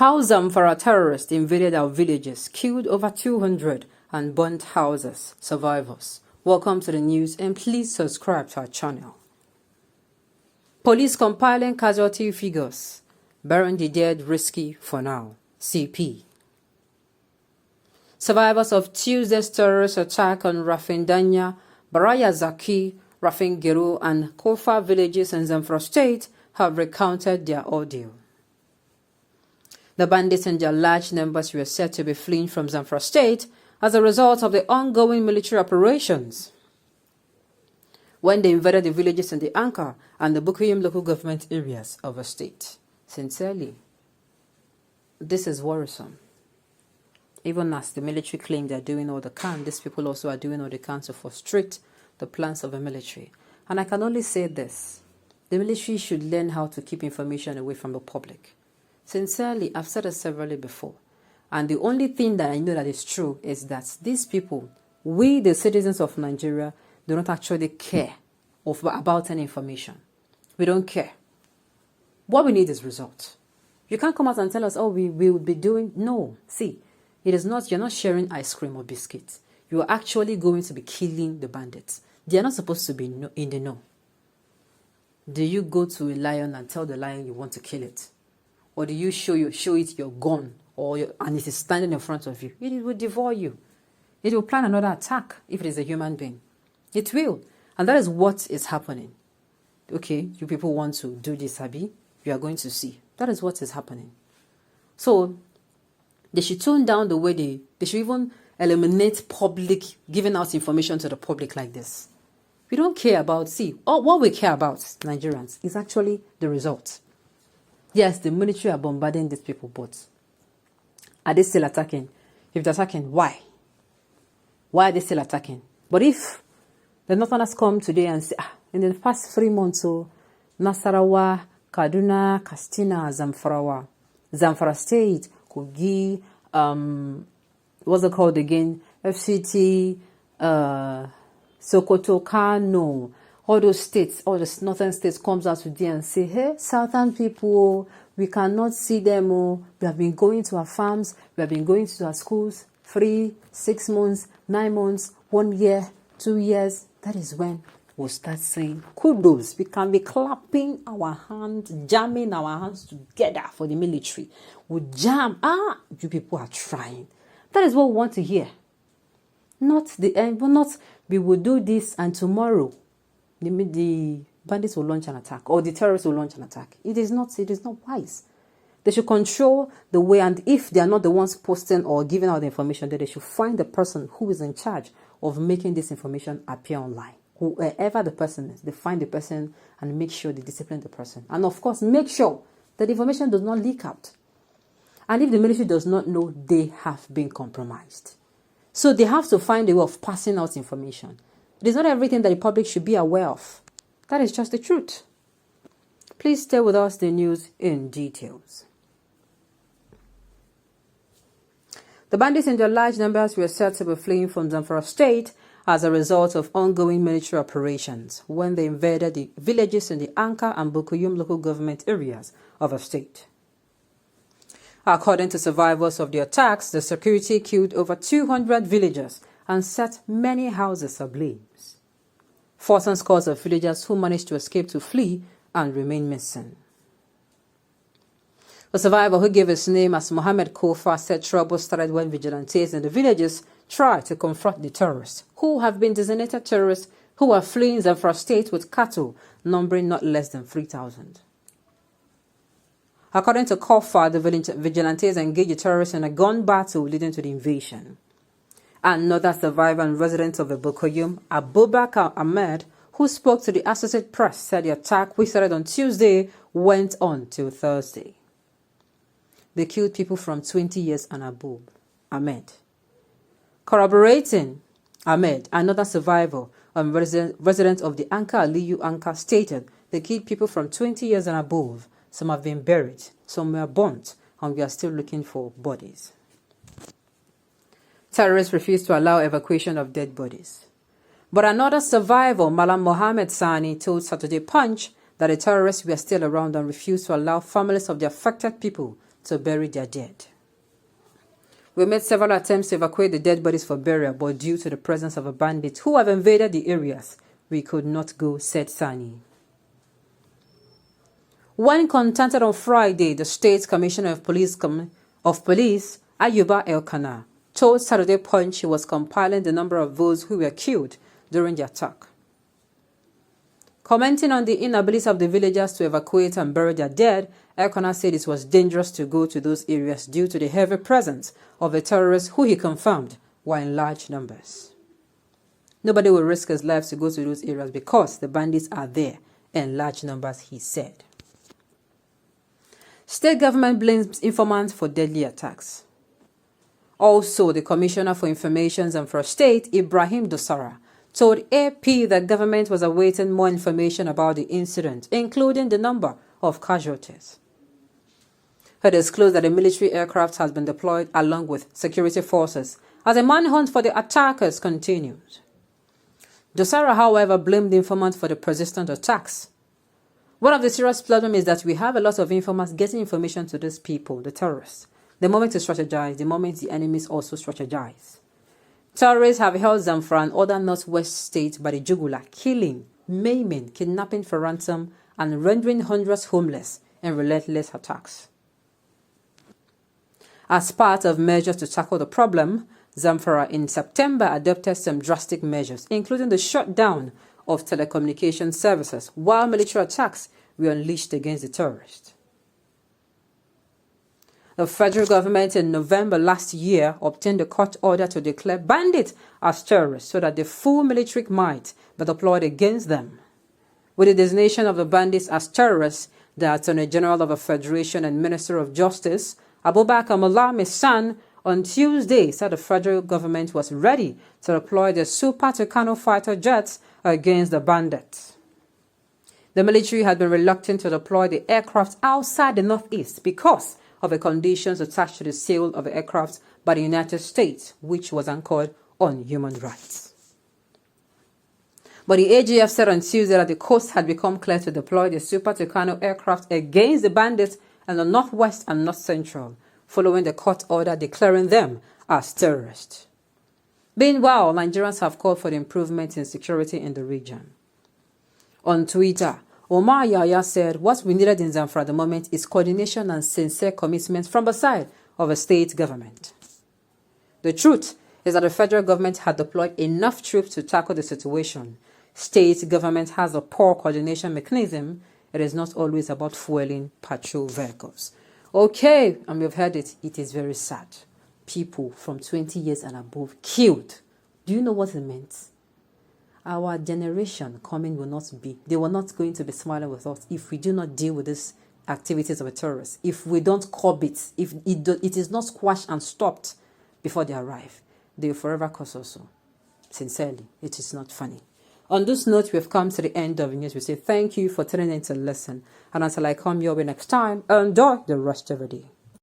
How ZAMFARA terrorists invaded our villages, killed over 200 and burnt houses. Survivors. Welcome to the news and please subscribe to our channel. Police compiling casualty figures. Burying the dead risky for now. CP. Survivors of Tuesday's terrorist attack on Rafindanya, Baraya Zaki, Rafingero and Kofa villages in Zamfara state have recounted their ordeal. The bandits in their large numbers were said to be fleeing from Zamfara state as a result of the ongoing military operations. When they invaded the villages in the Anka and the Bukuyum local government areas of the state. Sincerely, this is worrisome. Even as the military claim they're doing all they can, these people also are doing all they can to frustrate the plans of the military. And I can only say this. The military should learn how to keep information away from the public. Sincerely, I've said it severally before. And the only thing that I know that is true is that these people, we the citizens of Nigeria, do not actually care about any information. We don't care. What we need is results. You can't come out and tell us, oh, we will be doing. No. See, it is not, you're not sharing ice cream or biscuits. You are actually going to be killing the bandits. They are not supposed to be in the know. Do you go to a lion and tell the lion you want to kill it? Or do you show it your gun and it is standing in front of you? It will devour you. It will plan another attack if it is a human being. It will. And that is what is happening. Okay, you people want to do this, Abi? You are going to see. That is what is happening. So, they should tone down the way they should even eliminate public, giving out information to the public like this. We don't care about, what we care about, Nigerians, is actually the result. Yes, the military are bombarding these people, but are they still attacking? If they're attacking, why? Why are they still attacking? But if the Northerners come today and say, in the past 3 months, Nasarawa, Kaduna, Katsina, Zamfara State, Kogi, what's it called again? FCT, Sokoto, Kano, all those states, all the northern states comes out today and say, hey, southern people, we cannot see them. We have been going to our farms, we have been going to our schools 3, 6 months, 9 months, 1 year, 2 years. That is when we'll start saying kudos. We can be clapping our hands, jamming our hands together for the military. We jam. You people are trying. That is what we want to hear. Not the end, but not we will do this and tomorrow the bandits will launch an attack or the terrorists will launch an attack. It is not wise. They should control the way, and if they are not the ones posting or giving out the information, then they should find the person who is in charge of making this information appear online. Whoever the person is, they find the person and make sure they discipline the person. And of course, make sure that the information does not leak out. And if the military does not know, they have been compromised. So they have to find a way of passing out information. It is not everything that the public should be aware of. That is just the truth. Please stay with us, the news in details. The bandits in their large numbers were said to be fleeing from Zamfara state as a result of ongoing military operations when they invaded the villages in the Anka and Bukuyum local government areas of the state. According to survivors of the attacks, the security killed over 200 villagers and set many houses ablaze, forcing scores of villagers who managed to escape to flee and remain missing. The survivor, who gave his name as Mohammed Kofa, said trouble started when vigilantes in the villages tried to confront the terrorists, who have been designated terrorists who are fleeing Zamfara state with cattle numbering not less than 3,000. According to Kofa, the vigilantes engaged the terrorists in a gun battle leading to the invasion. Another survivor and resident of the Bukuyum, Abubakar Ahmed, who spoke to the Associated Press, said the attack, which started on Tuesday, went on till Thursday. They killed people from 20 years and above. Ahmed. Corroborating Ahmed, another survivor and resident of the Anka Aliyu Anka, stated they killed people from 20 years and above. Some have been buried, some were burnt, and we are still looking for bodies. Terrorists refused to allow evacuation of dead bodies. But another survivor, Malam Mohammed Sani, told Saturday Punch that the terrorists were still around and refused to allow families of the affected people to bury their dead. We made several attempts to evacuate the dead bodies for burial, but due to the presence of the bandits who have invaded the areas, we could not go, said Sani. When contacted on Friday, the State Commissioner of Police, Ayuba Elkanah, told Saturday Punch he was compiling the number of those who were killed during the attack. Commenting on the inability of the villagers to evacuate and bury their dead, Elkanah said it was dangerous to go to those areas due to the heavy presence of the terrorists who he confirmed were in large numbers. Nobody will risk his life to go to those areas because the bandits are there in large numbers, he said. State government blames informants for deadly attacks. Also, the Commissioner for Information ZAMFARA State, Ibrahim Dosara, told AP that government was awaiting more information about the incident, including the number of casualties. He disclosed that a military aircraft has been deployed along with security forces as a manhunt for the attackers continued. Dosara, however, blamed the informant for the persistent attacks. One of the serious problems is that we have a lot of informants getting information to these people, the terrorists. The moment to strategize, the moment the enemies also strategize. Terrorists have held ZAMFARA and other northwest states by the jugular, killing, maiming, kidnapping for ransom, and rendering hundreds homeless in relentless attacks. As part of measures to tackle the problem, ZAMFARA in September adopted some drastic measures, including the shutdown of telecommunication services, while military attacks were unleashed against the terrorists. The federal government in November last year obtained a court order to declare bandits as terrorists so that the full military might be deployed against them. With the designation of the bandits as terrorists, the Attorney General of the Federation and Minister of Justice, Abubakar Malami San, on Tuesday said the federal government was ready to deploy the Super Tucano fighter jets against the bandits. The military had been reluctant to deploy the aircraft outside the Northeast because of the conditions attached to the sale of the aircraft by the United States, which was anchored on human rights. But the AGF said on Tuesday that the coast had become clear to deploy the Super Tucano aircraft against the bandits in the Northwest and North Central, following the court order declaring them as terrorists. Meanwhile, Nigerians have called for the improvement in security in the region. On Twitter, Omar Yahya said what we needed in ZAMFARA at the moment is coordination and sincere commitment from the side of the state government. The truth is that the federal government had deployed enough troops to tackle the situation. State government has a poor coordination mechanism. It is not always about fueling patrol vehicles. Okay, and we've heard it. It is very sad. People from 20 years and above killed. Do you know what it meant? Our generation coming will not be. They were not going to be smiling with us if we do not deal with these activities of a terrorist. If we don't curb it, if it is not squashed and stopped before they arrive, they will forever cause us so. Sincerely, it is not funny. On this note, we have come to the end of the news. We say thank you for tuning in to listen. And until I come your way next time, enjoy the rest of the day.